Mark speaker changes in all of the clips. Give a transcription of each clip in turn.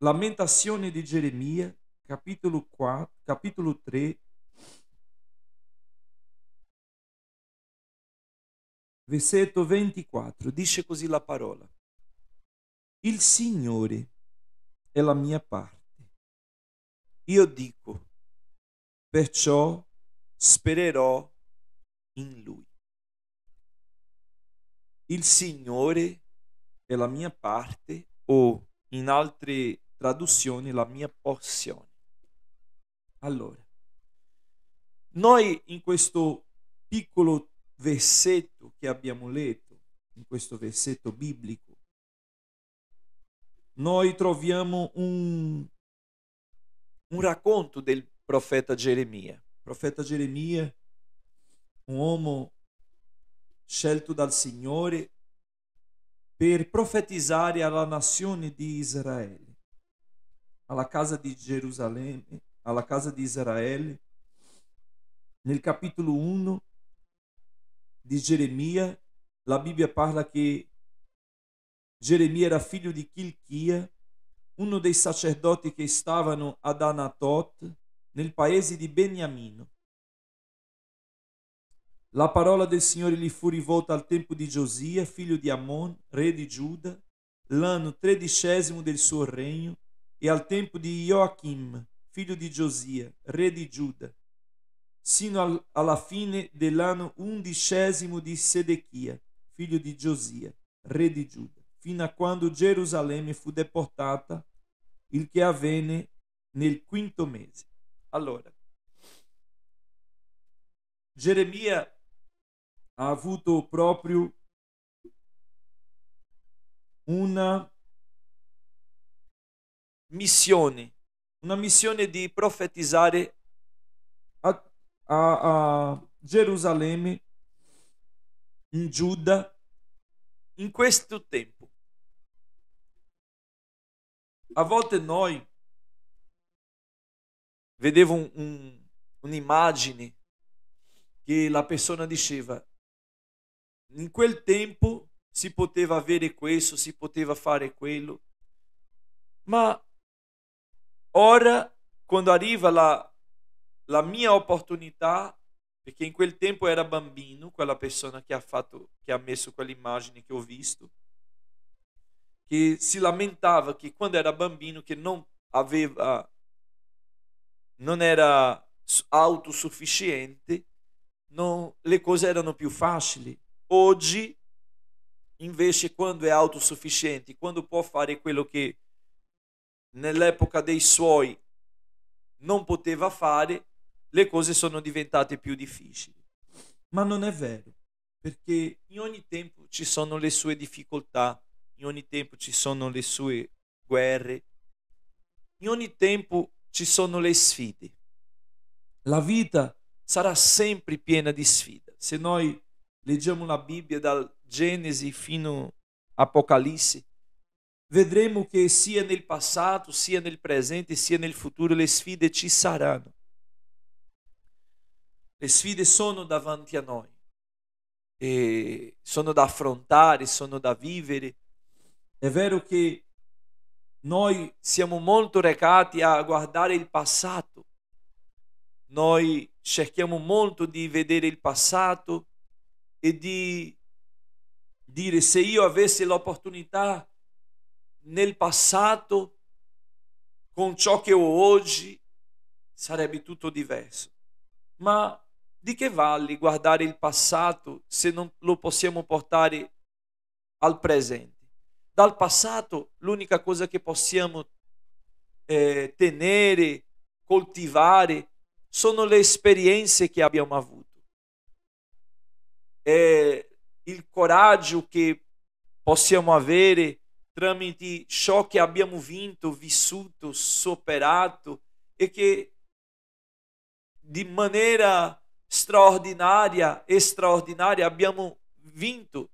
Speaker 1: Lamentazione di Geremia, capitolo 3, versetto 24. Dice così la parola: il Signore è la mia parte. Io dico, perciò spererò in Lui. Il Signore è la mia parte, o in altre traduzioni la mia porzione. Allora, noi in questo piccolo versetto che abbiamo letto, in questo versetto biblico, noi troviamo un racconto del profeta Geremia. Il profeta Geremia, un uomo scelto dal Signore per profetizzare alla nazione di Israele, alla casa di Gerusalemme, alla casa di Israele. Nel capitolo 1 di Geremia, la Bibbia parla che Geremia era figlio di Chilchia, uno dei sacerdoti che stavano ad Anatot, nel paese di Beniamino. La parola del Signore gli fu rivolta al tempo di Giosia, figlio di Amon, re di Giuda, l'anno 13° del suo regno, e al tempo di Joachim, figlio di Giosia, re di Giuda, sino alla fine dell'anno 11° di Sedechia, figlio di Giosia, re di Giuda, fino a quando Gerusalemme fu deportata, il che avvenne nel 5° mese. Allora, Geremia ha avuto proprio una missione di profetizzare a Gerusalemme, in Giuda, in questo tempo. A volte noi vedevo un'immagine che la persona diceva: in quel tempo si poteva avere questo, si poteva fare quello, ma ora, quando arriva la mia opportunità, perché in quel tempo era bambino, quella persona che ha messo quell'immagine che ho visto, che si lamentava che quando era bambino che non era autosufficiente, le cose erano più facili. Oggi invece, quando è autosufficiente, quando può fare quello che nell'epoca dei suoi non poteva fare, le cose sono diventate più difficili. Ma non è vero, perché in ogni tempo ci sono le sue difficoltà, in ogni tempo ci sono le sue guerre, in ogni tempo ci sono le sfide. La vita sarà sempre piena di sfide. Se noi leggiamo la Bibbia dal Genesi fino all'Apocalisse, vedremo che sia nel passato, sia nel presente, sia nel futuro le sfide ci saranno. Le sfide sono davanti a noi, e sono da affrontare, sono da vivere. È vero che noi siamo molto recati a guardare il passato, noi cerchiamo molto di vedere il passato e di dire: se io avessi l'opportunità nel passato, con ciò che ho oggi, sarebbe tutto diverso. Ma di che vale guardare il passato se non lo possiamo portare al presente? Dal passato l'unica cosa che possiamo tenere, coltivare, sono le esperienze che abbiamo avuto. È il coraggio che possiamo avere tramite ciò che abbiamo vinto, vissuto, superato, e che di maniera straordinaria abbiamo vinto,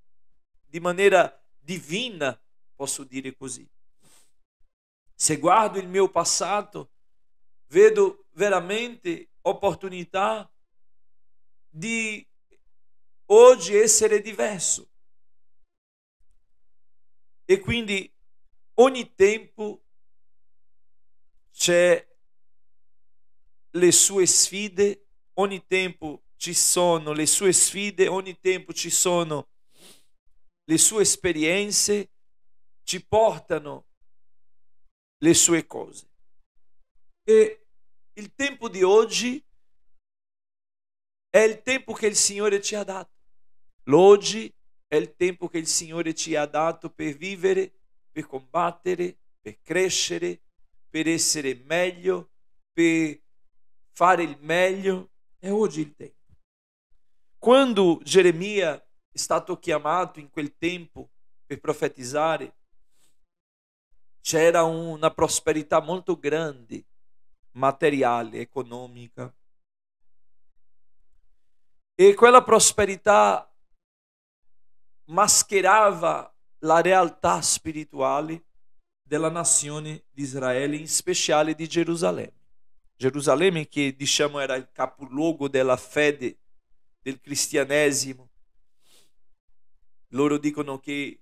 Speaker 1: di maniera divina, posso dire così. Se guardo il mio passato, vedo veramente opportunità di oggi essere diverso. E quindi ogni tempo c'è le sue sfide, ogni tempo ci sono le sue sfide, ogni tempo ci sono le sue esperienze, ci portano le sue cose. E il tempo di oggi è il tempo che il Signore ci ha dato. L'oggi è il tempo che il Signore ci ha dato per vivere, per combattere, per crescere, per essere meglio, per fare il meglio. È oggi il tempo. Quando Geremia è stato chiamato in quel tempo per profetizzare, c'era una prosperità molto grande, materiale, economica. E quella prosperità mascherava la realtà spirituale della nazione di Israele, in speciale di Gerusalemme. Gerusalemme, che diciamo era il capoluogo della fede del cristianesimo. Loro dicono che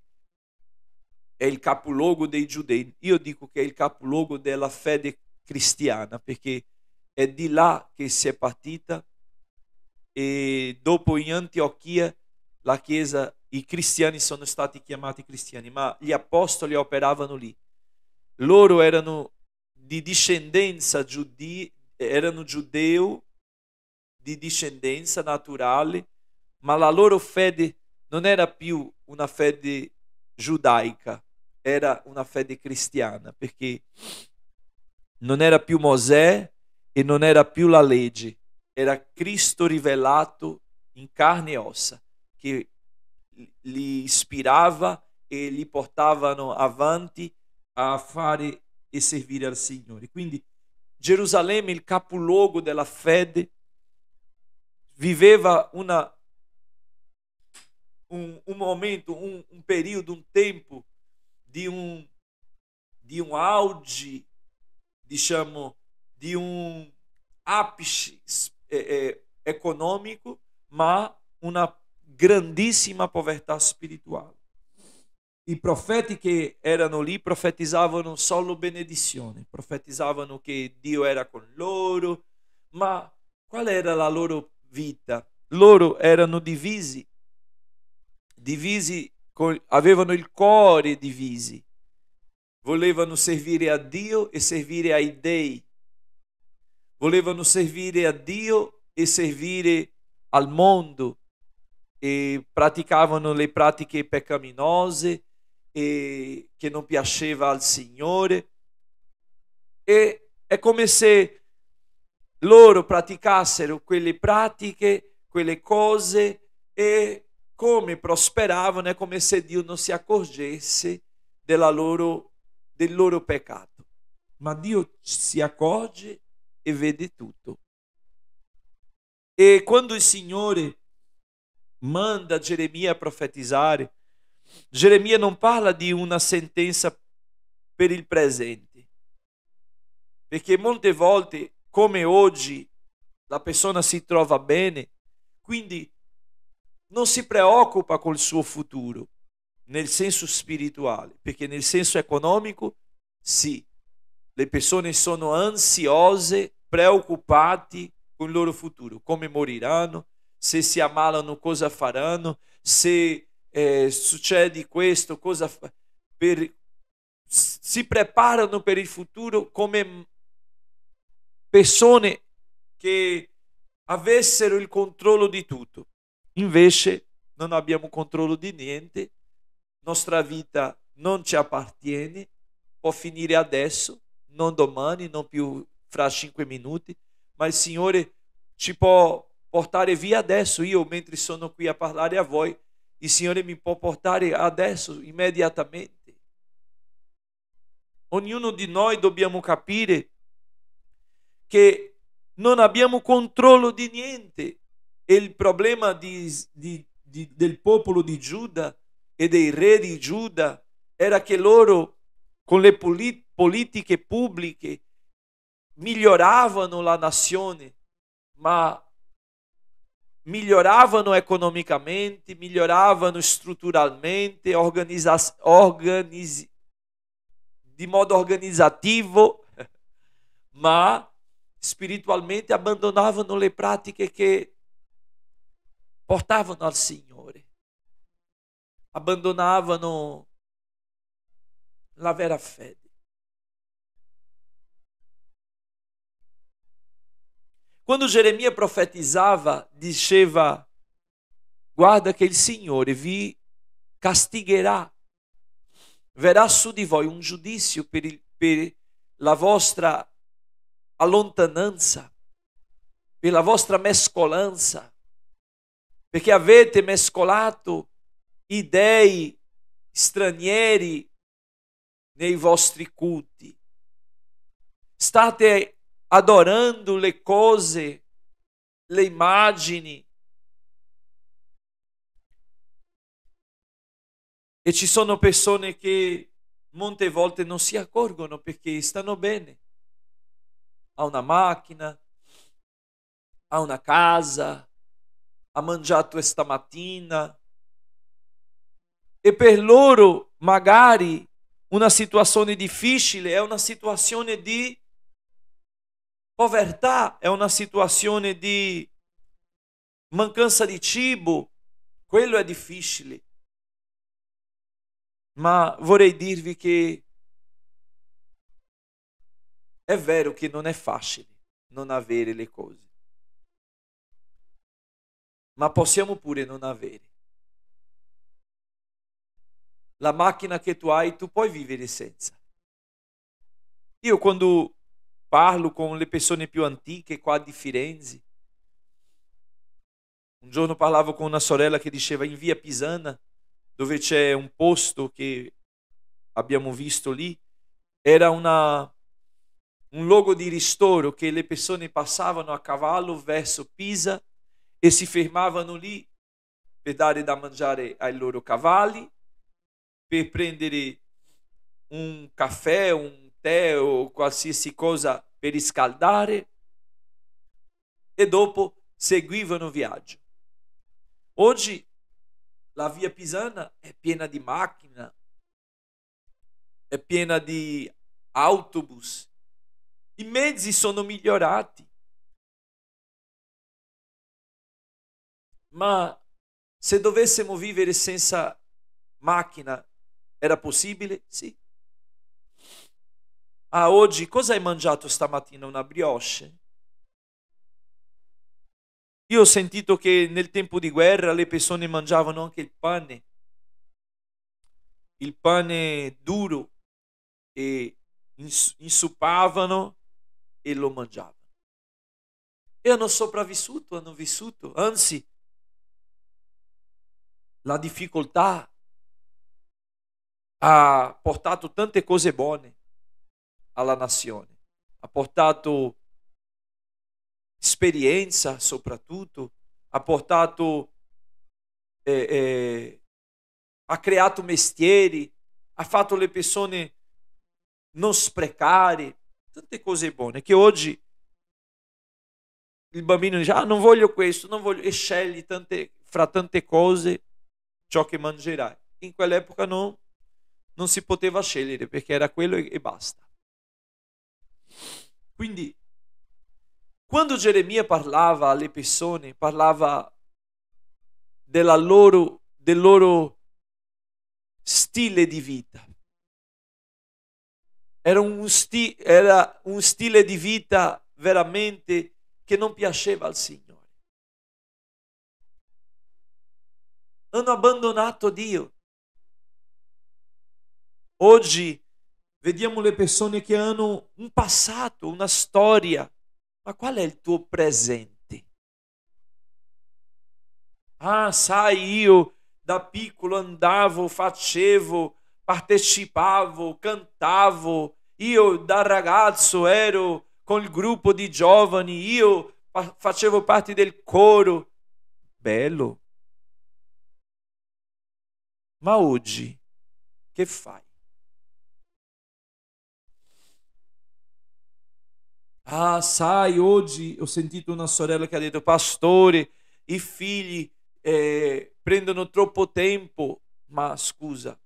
Speaker 1: è il capoluogo dei giudei. Io dico che è il capoluogo della fede cristiana, perché è di là che si è partita, e dopo in Antiochia la Chiesa, i cristiani sono stati chiamati cristiani, ma gli apostoli operavano lì. Loro erano di discendenza erano giudeo di discendenza naturale, ma la loro fede non era più una fede giudaica, era una fede cristiana, perché non era più Mosè e non era più la legge, era Cristo rivelato in carne e ossa, che li ispirava e li portavano avanti a fare e servire al Signore. Quindi Gerusalemme, il capoluogo della fede, viveva un momento, un periodo, un tempo di un auge, diciamo, di un ápice econômico, ma una grandissima povertà spirituale. I profeti che erano lì profetizzavano solo benedizione, profetizzavano che Dio era con loro, ma qual era la loro vita? Loro erano divisi, avevano il cuore divisi, volevano servire a Dio e servire ai dei, volevano servire a Dio e servire al mondo, e praticavano le pratiche peccaminose e che non piaceva al Signore, e è come se loro praticassero quelle pratiche, quelle cose, e come prosperavano è come se Dio non si accorgesse del loro peccato. Ma Dio si accorge e vede tutto. E quando il Signore manda Geremia a profetizzare, Geremia non parla di una sentenza per il presente, perché molte volte, come oggi, la persona si trova bene, quindi non si preoccupa col suo futuro, nel senso spirituale, perché nel senso economico, sì, le persone sono ansiose, preoccupate con il loro futuro, come moriranno, se si ammalano cosa faranno, se succede questo, si preparano per il futuro come persone che avessero il controllo di tutto. Invece non abbiamo controllo di niente, nostra vita non ci appartiene, può finire adesso, non domani, non più fra 5 minuti, ma il Signore ci può portare via adesso. Io, mentre sono qui a parlare a voi, il Signore mi può portare adesso, immediatamente. Ognuno di noi dobbiamo capire che non abbiamo controllo di niente, e il problema del popolo di Giuda e dei re di Giuda era che loro, con le politiche pubbliche, miglioravano la nazione, ma miglioravano economicamente, miglioravano strutturalmente, di modo organizzativo, ma spiritualmente abbandonavano le pratiche che portavano al Signore, abbandonavano la vera fede. Quando Geremia profetizzava, diceva: guarda che il Signore vi castigherà, verrà su di voi un giudizio per la vostra allontananza, per la vostra mescolanza, perché avete mescolato i dei stranieri nei vostri culti. State adorando le cose, le immagini. E ci sono persone che molte volte non si accorgono perché stanno bene. Ha una macchina, ha una casa, ha mangiato stamattina. E per loro magari una situazione difficile è una situazione di povertà, è una situazione di mancanza di cibo. Quello è difficile. Ma vorrei dirvi che è vero che non è facile non avere le cose, ma possiamo pure non avere. La macchina che tu hai, tu puoi vivere senza. Io quando parlo con le persone più antiche qua di Firenze, un giorno parlavo con una sorella che diceva in via Pisana, dove c'è un posto che abbiamo visto lì, era un luogo di ristoro che le persone passavano a cavallo verso Pisa e si fermavano lì per dare da mangiare ai loro cavalli, per prendere un caffè, un tè o qualsiasi cosa per riscaldare e dopo seguivano viaggio. Oggi la via Pisana è piena di macchine, è piena di autobus, i mezzi sono migliorati, ma se dovessimo vivere senza macchina era possibile? Sì. Oggi cosa hai mangiato stamattina? Una brioche? Io ho sentito che nel tempo di guerra le persone mangiavano anche il pane duro, e insuppavano e lo mangiavano. E hanno sopravvissuto, hanno vissuto, anzi, la difficoltà ha portato tante cose buone alla nazione, ha portato esperienza soprattutto, ha portato, ha creato mestieri, ha fatto le persone non sprecare, tante cose buone che oggi il bambino dice non voglio questo, non voglio, e scegli fra tante cose ciò che mangerai. In quell'epoca non si poteva scegliere perché era quello e basta. Quindi quando Geremia parlava alle persone, parlava del loro stile di vita. Era un stile di vita veramente che non piaceva al Signore. Hanno abbandonato Dio. Oggi vediamo le persone che hanno un passato, una storia, ma qual è il tuo presente? Sai, io da piccolo andavo, facevo, partecipavo, cantavo, io da ragazzo ero con il gruppo di giovani, io facevo parte del coro. Bello. Ma oggi che fai? Sai, oggi ho sentito una sorella che ha detto: pastore, i figli prendono troppo tempo. Ma scusa,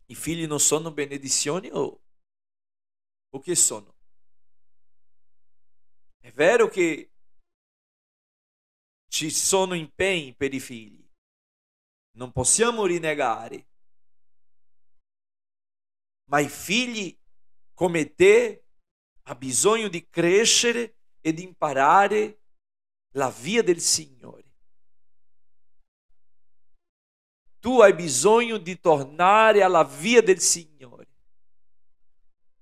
Speaker 1: I figli non sono benedizioni o che sono? È vero che ci sono impegni per i figli, non possiamo rinnegare, ma i figli come te ha bisogno di crescere e di imparare la via del Signore. Tu hai bisogno di tornare alla via del Signore.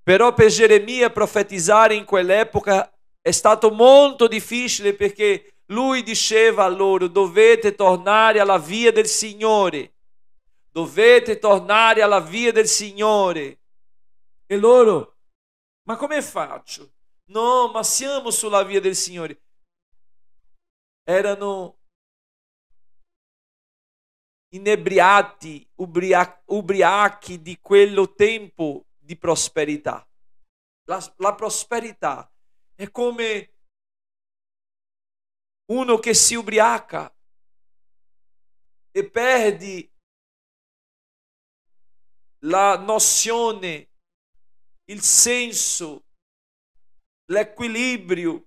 Speaker 1: Però per Geremia profetizzare in quell'epoca è stato molto difficile, perché lui diceva a loro: dovete tornare alla via del Signore. Dovete tornare alla via del Signore. E loro: ma come faccio? No, ma siamo sulla via del Signore. Erano inebriati, ubriachi di quello tempo di prosperità. La prosperità è come uno che si ubriaca e perdi la nozione, il senso, l'equilibrio.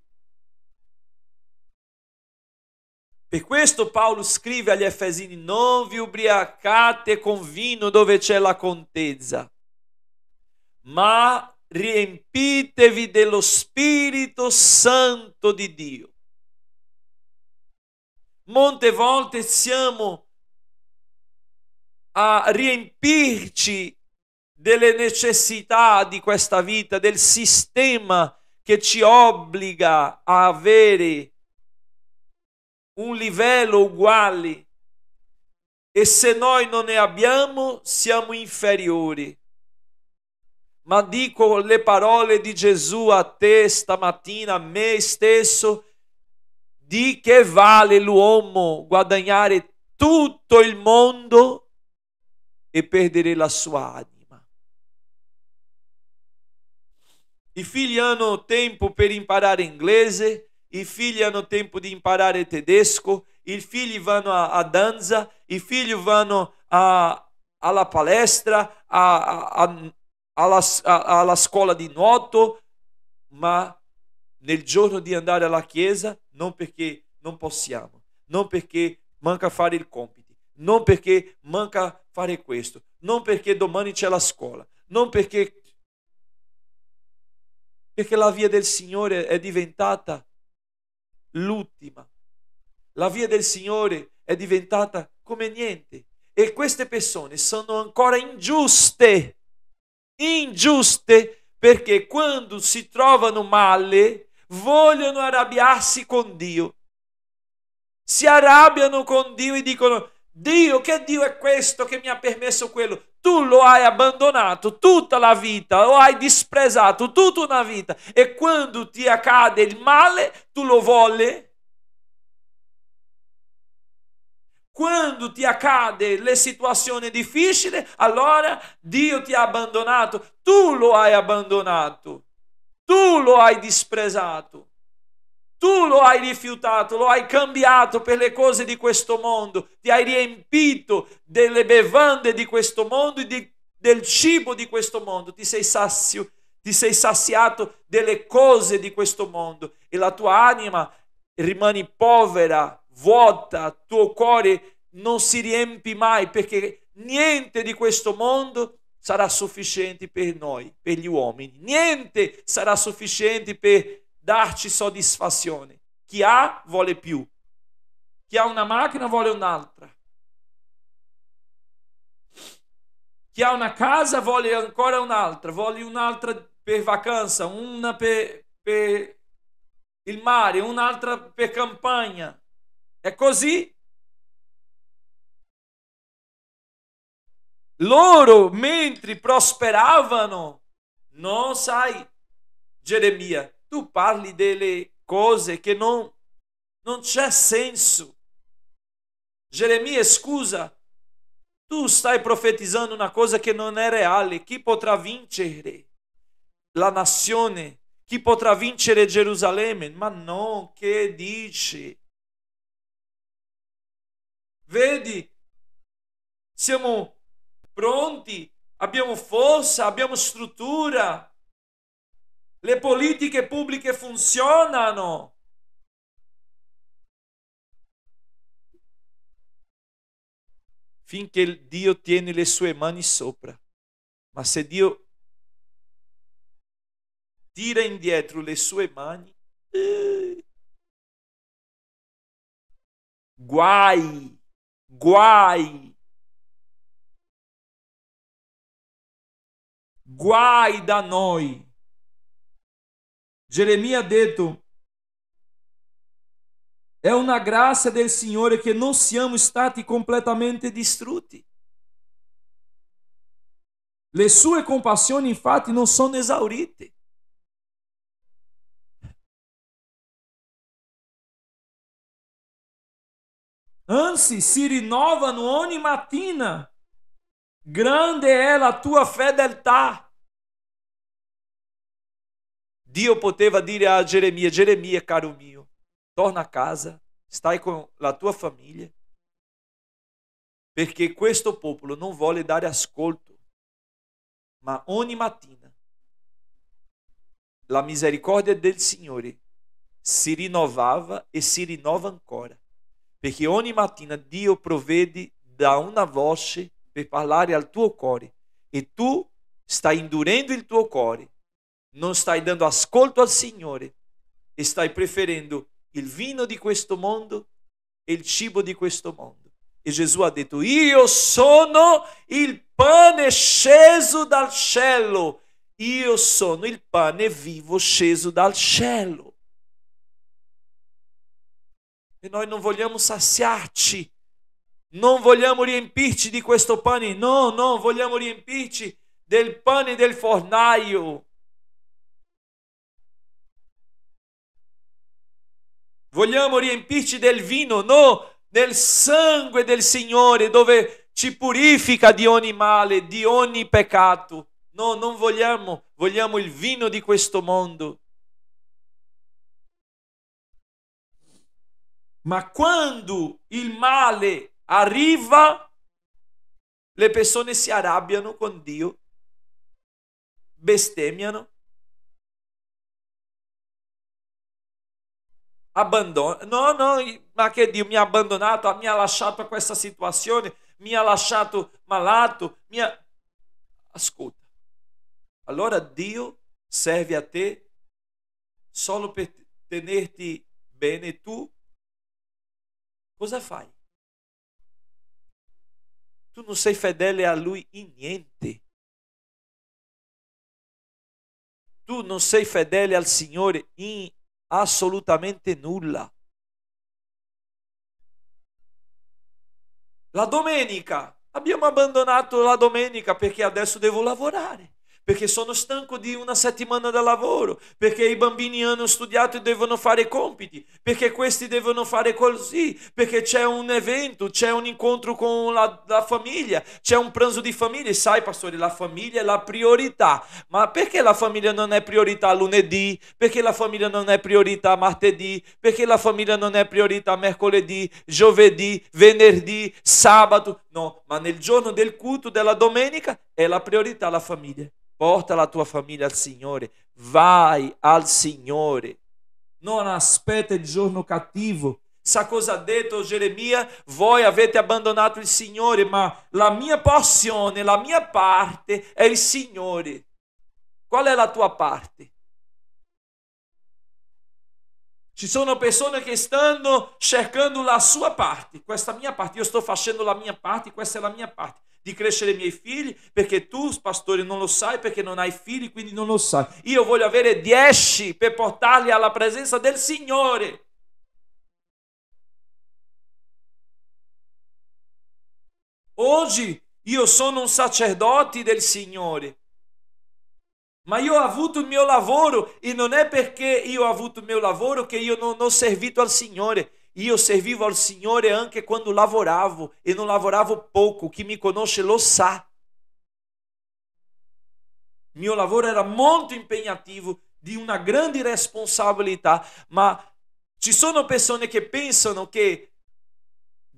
Speaker 1: Per questo Paolo scrive agli Efesini: non vi ubriacate con vino dove c'è la contesa, ma riempitevi dello Spirito Santo di Dio. Molte volte siamo a riempirci delle necessità di questa vita, del sistema che ci obbliga a avere un livello uguale, e se noi non ne abbiamo siamo inferiori. Ma dico le parole di Gesù a te stamattina, a me stesso: di che vale l'uomo guadagnare tutto il mondo e perdere la sua anima? I figli hanno tempo per imparare inglese, i figli hanno tempo di imparare tedesco, i figli vanno a danza, i figli vanno alla palestra, alla scuola di nuoto, ma nel giorno di andare alla chiesa, non perché non possiamo, non perché manca fare il compiti, non perché manca fare questo, non perché domani c'è la scuola, non perché la via del Signore è diventata l'ultima. La via del Signore è diventata come niente, e queste persone sono ancora ingiuste perché quando si trovano male vogliono arrabbiarsi con Dio, si arrabbiano con Dio e dicono: Dio, che Dio è questo che mi ha permesso quello? Tu lo hai abbandonato tutta la vita, lo hai disprezzato tutta una vita, e quando ti accade il male tu lo vuole. Quando ti accade le situazioni difficili, allora Dio ti ha abbandonato, tu lo hai abbandonato, tu lo hai disprezzato, tu lo hai rifiutato, lo hai cambiato per le cose di questo mondo, ti hai riempito delle bevande di questo mondo e del cibo di questo mondo, ti sei saziato delle cose di questo mondo, e la tua anima rimane povera, vuota, tuo cuore non si riempie mai, perché niente di questo mondo sarà sufficiente per noi, per gli uomini. Niente sarà sufficiente per darci soddisfazione. Chi ha vuole più, chi ha una macchina vuole un'altra, chi ha una casa vuole ancora un'altra, vuole un'altra per vacanza, una per il mare, un'altra per campagna. È così. Loro, mentre prosperavano, no, sai, Geremia, tu parli delle cose che non c'è senso. Geremia, scusa, tu stai profetizzando una cosa che non è reale. Chi potrà vincere la nazione? Chi potrà vincere Gerusalemme? Ma no, che dici? Vedi, siamo pronti abbiamo forza, abbiamo struttura, le politiche pubbliche funzionano. Finché Dio tiene le sue mani sopra. Ma se Dio tira indietro le sue mani, guai, guai, guai da noi. Geremia ha detto: è una grazia del Signore che non siamo stati completamente distrutti. Le sue compassioni infatti non sono esaurite. Anzi, si rinnovano ogni mattina. Grande è la tua fedeltà. Dio poteva dire a Geremia: Geremia, caro mio, torna a casa, stai con la tua famiglia, perché questo popolo non vuole dare ascolto. Ma ogni mattina la misericordia del Signore si rinnovava e si rinnova ancora, perché ogni mattina Dio provvede da una voce per parlare al tuo cuore e tu stai indurendo il tuo cuore, non stai dando ascolto al Signore e stai preferendo il vino di questo mondo e il cibo di questo mondo. E Gesù ha detto: io sono il pane sceso dal cielo, io sono il pane vivo sceso dal cielo. E noi non vogliamo saziarci, non vogliamo riempirci di questo pane, no, vogliamo riempirci del pane del fornaio. Vogliamo riempirci del vino, no, del sangue del Signore, dove ci purifica di ogni male, di ogni peccato. No, non vogliamo, vogliamo il vino di questo mondo. Ma quando il male arriva, le persone si arrabbiano con Dio, bestemmiano, abbandonano. No, ma che Dio mi ha abbandonato, mi ha lasciato a questa situazione, mi ha lasciato malato, Ascolta, allora Dio serve a te solo per tenerti bene. Tu cosa fai? Tu non sei fedele a Lui in niente. Tu non sei fedele al Signore in assolutamente nulla. La domenica, abbiamo abbandonato la domenica perché adesso devo lavorare, perché sono stanco di una settimana da lavoro, perché i bambini hanno studiato e devono fare compiti, perché questi devono fare così, perché c'è un evento, c'è un incontro con la famiglia, c'è un pranzo di famiglia. Sai, pastore, la famiglia è la priorità. Ma perché la famiglia non è priorità lunedì? Perché la famiglia non è priorità martedì? Perché la famiglia non è priorità mercoledì, giovedì, venerdì, sabato? No, ma nel giorno del culto della domenica è la priorità la famiglia. Porta la tua famiglia al Signore, vai al Signore, non aspetta il giorno cattivo. Sa cosa ha detto Geremia? Voi avete abbandonato il Signore, ma la mia porzione, la mia parte è il Signore. Qual è la tua parte? Ci sono persone che stanno cercando la sua parte. Questa mia parte, io sto facendo la mia parte, questa è la mia parte. Di crescere i miei figli, perché tu, pastore, non lo sai, perché non hai figli, quindi non lo sai. Io voglio avere 10 per portarli alla presenza del Signore. Oggi io sono un sacerdote del Signore, ma io ho avuto il mio lavoro e non è perché io ho avuto il mio lavoro che io non ho servito al Signore. Io servivo al Signore anche quando lavoravo e non lavoravo poco. Chi mi conosce lo sa. Il mio lavoro era molto impegnativo, di una grande responsabilità, ma ci sono persone che pensano che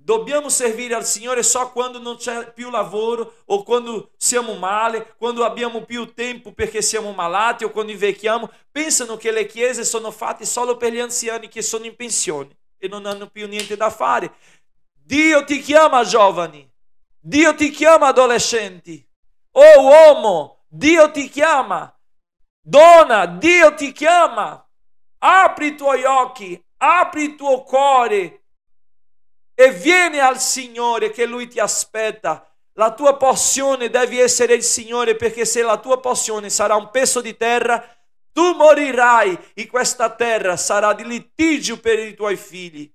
Speaker 1: Dobbiamo servire al Signore só quando non c'è più lavoro, o quando siamo male, quando abbiamo più tempo perché siamo malati, o quando invecchiamo. Pensano che le chiese sono fatte solo per gli anziani che sono in pensione e non hanno più niente da fare. Dio ti chiama giovani, Dio ti chiama adolescenti, oh uomo, Dio ti chiama, donna, Dio ti chiama. Apri i tuoi occhi, apri il tuo cuore e vieni al Signore, che Lui ti aspetta. La tua porzione deve essere il Signore, perché se la tua porzione sarà un pezzo di terra, tu morirai e questa terra sarà di litigio per i tuoi figli.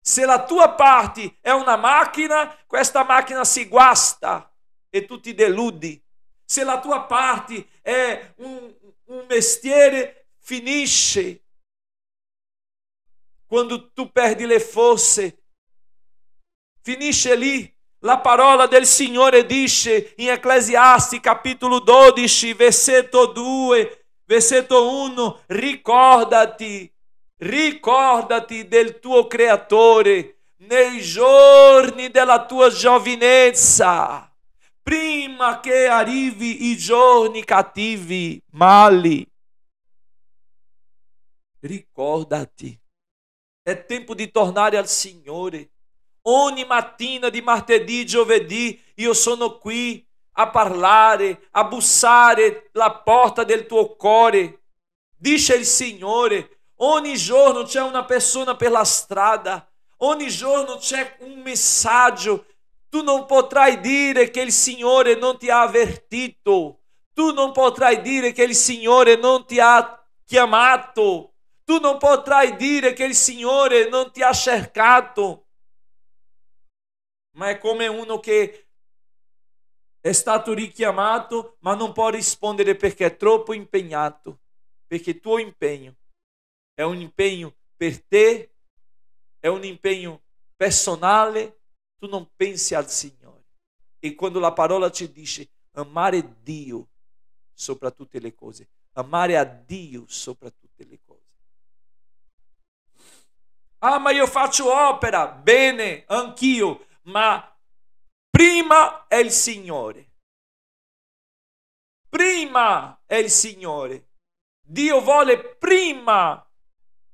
Speaker 1: Se la tua parte è una macchina, questa macchina si guasta e tu ti deludi. Se la tua parte è un mestiere, finisce. Quando tu perdi le forze, finisce lì. La parola del Signore dice in Eclesiasti capitolo 12, versetto 2, versetto 1, ricordati del tuo Creatore nei giorni della tua giovinezza, prima che arrivi i giorni cattivi, mali. Ricordati. È tempo di tornare al Signore. Ogni mattina di martedì, giovedì, io sono qui a parlare, a bussare la porta del tuo cuore. Dice il Signore, ogni giorno c'è una persona per la strada, ogni giorno c'è un messaggio. Tu non potrai dire che il Signore non ti ha avvertito. Tu non potrai dire che il Signore non ti ha chiamato. Tu non potrai dire che il Signore non ti ha cercato. Ma è come uno che è stato richiamato ma non può rispondere perché è troppo impegnato, perché il tuo impegno è un impegno per te, è un impegno personale, tu non pensi al Signore. E quando la parola ci dice amare Dio sopra tutte le cose, amare a Dio sopra tutte le cose. Ah, ma io faccio opera, bene, anch'io, ma prima è il Signore. Prima è il Signore. Dio vuole prima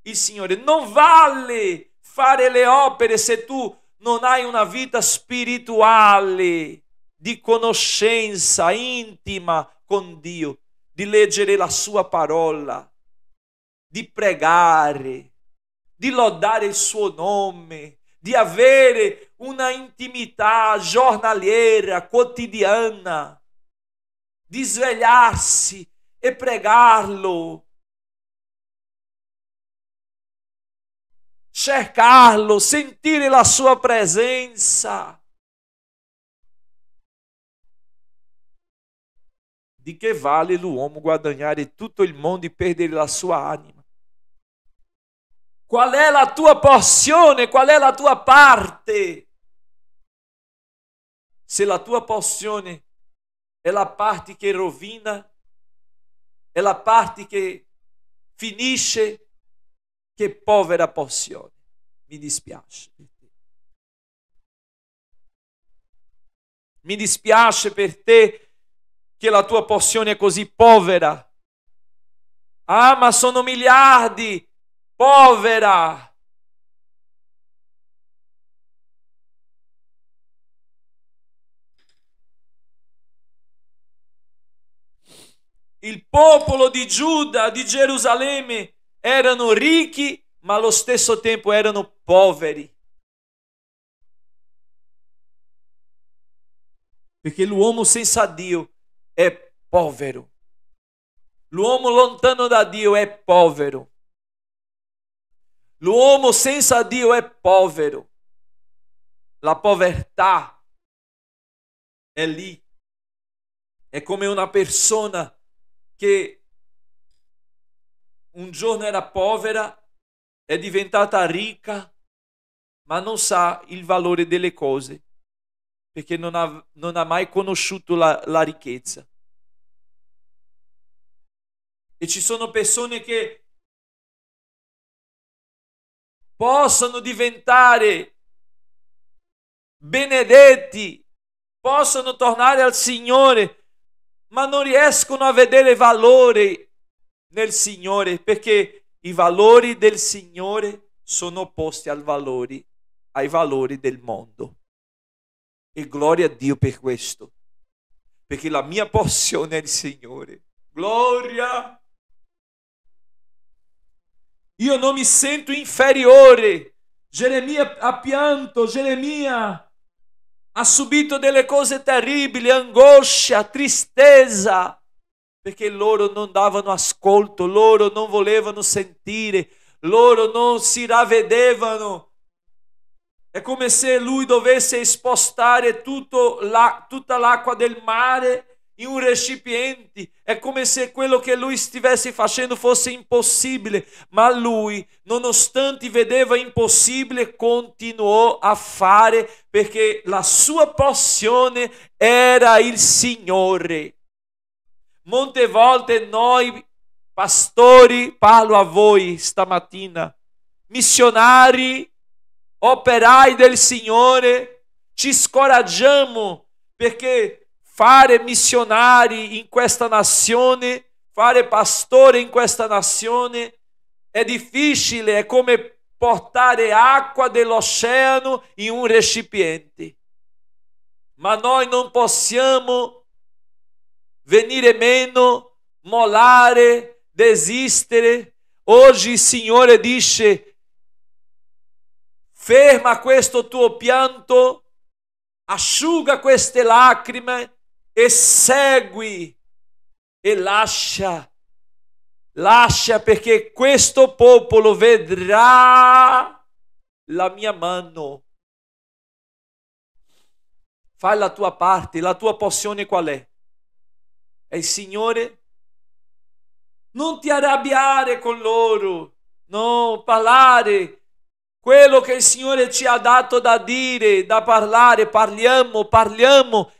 Speaker 1: il Signore. Non vale fare le opere se tu non hai una vita spirituale, di conoscenza intima con Dio, di leggere la sua parola, di pregare, di lodare il suo nome, di avere una intimità giornaliera, quotidiana, di svegliarsi e pregarlo, cercarlo, sentire la sua presenza. Di che vale l'uomo guadagnare tutto il mondo e perdere la sua anima? Qual è la tua porzione? Qual è la tua parte? Se la tua porzione è la parte che rovina, è la parte che finisce, che povera porzione. Mi dispiace per te. Mi dispiace per te che la tua porzione è così povera. Ah, ma sono miliardi. Povera. Il popolo di Giuda, di Gerusalemme, erano ricchi, ma allo stesso tempo erano poveri. Perché l'uomo senza Dio è povero. L'uomo lontano da Dio è povero. L'uomo senza Dio è povero. La povertà è lì. È come una persona che un giorno era povera, è diventata ricca, ma non sa il valore delle cose, perché non ha mai conosciuto la ricchezza. E ci sono persone che possano diventare benedetti, possano tornare al Signore, ma non riescono a vedere valore nel Signore, perché i valori del Signore sono opposti ai valori del mondo. E gloria a Dio per questo, perché la mia porzione è il Signore. Gloria! Io non mi sento inferiore. Geremia ha pianto, Geremia ha subito delle cose terribili, angoscia, tristezza, perché loro non davano ascolto, loro non volevano sentire, loro non si ravvedevano. È come se lui dovesse spostare tutta l'acqua del mare in un recipiente. È come se quello che lui stesse facendo fosse impossibile, ma lui, nonostante vedeva impossibile, continuò a fare, perché la sua porzione era il Signore. Molte volte noi pastori, parlo a voi stamattina, missionari, operai del Signore, ci scoraggiamo, perché fare missionari in questa nazione, fare pastore in questa nazione è difficile, è come portare acqua dell'oceano in un recipiente. Ma noi non possiamo venire meno, mollare, desistere. Oggi il Signore dice: ferma questo tuo pianto, asciuga queste lacrime e segui e lascia, perché questo popolo vedrà la mia mano. Fai la tua parte, la tua porzione qual è? È il Signore? Non ti arrabbiare con loro, no, parlare quello che il Signore ci ha dato da dire, da parlare. Parliamo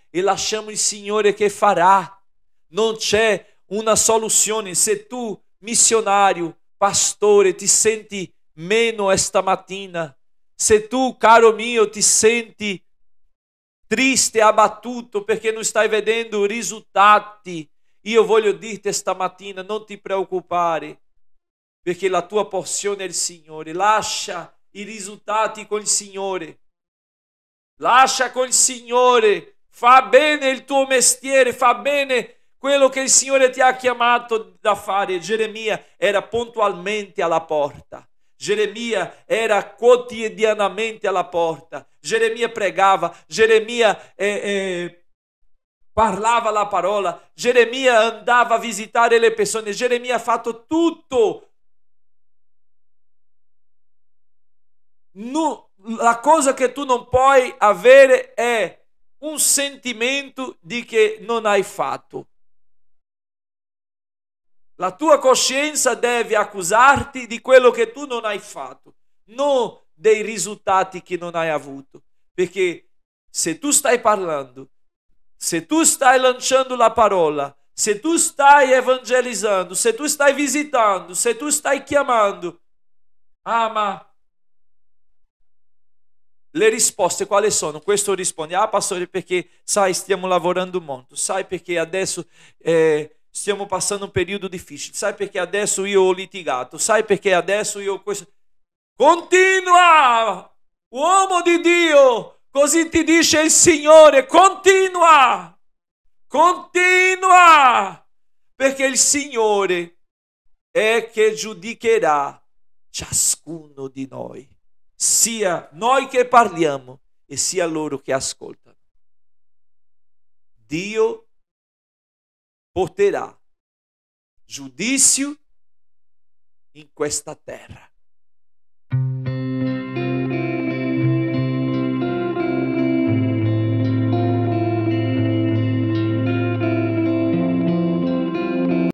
Speaker 1: e lasciamo il Signore che farà. Non c'è una soluzione. Se tu, missionario, pastore, ti senti meno stamattina, se tu, caro mio, ti senti triste, abbattuto perché non stai vedendo risultati, io voglio dirti stamattina: non ti preoccupare, perché la tua porzione è il Signore. Lascia i risultati con il Signore, lascia con il Signore, fa bene il tuo mestiere, fa bene quello che il Signore ti ha chiamato da fare. Geremia era puntualmente alla porta, Geremia era quotidianamente alla porta, Geremia pregava, Geremia parlava la parola, Geremia andava a visitare le persone, Geremia ha fatto tutto. No, la cosa che tu non puoi avere è un sentimento di che non hai fatto. La tua coscienza deve accusarti di quello che tu non hai fatto, non dei risultati che non hai avuto. Perché se tu stai parlando, se tu stai lanciando la parola, se tu stai evangelizzando, se tu stai visitando, se tu stai chiamando, ma le risposte quali sono? Questo risponde: pastore, perché sai, stiamo lavorando molto, sai, perché adesso stiamo passando un periodo difficile, sai, perché adesso io ho litigato, sai, perché adesso io ho questo. Continua, uomo di Dio, così ti dice il Signore, continua, perché il Signore è che giudicherà ciascuno di noi, sia noi che parliamo e sia loro che ascoltano. Dio porterà giudizio in questa terra.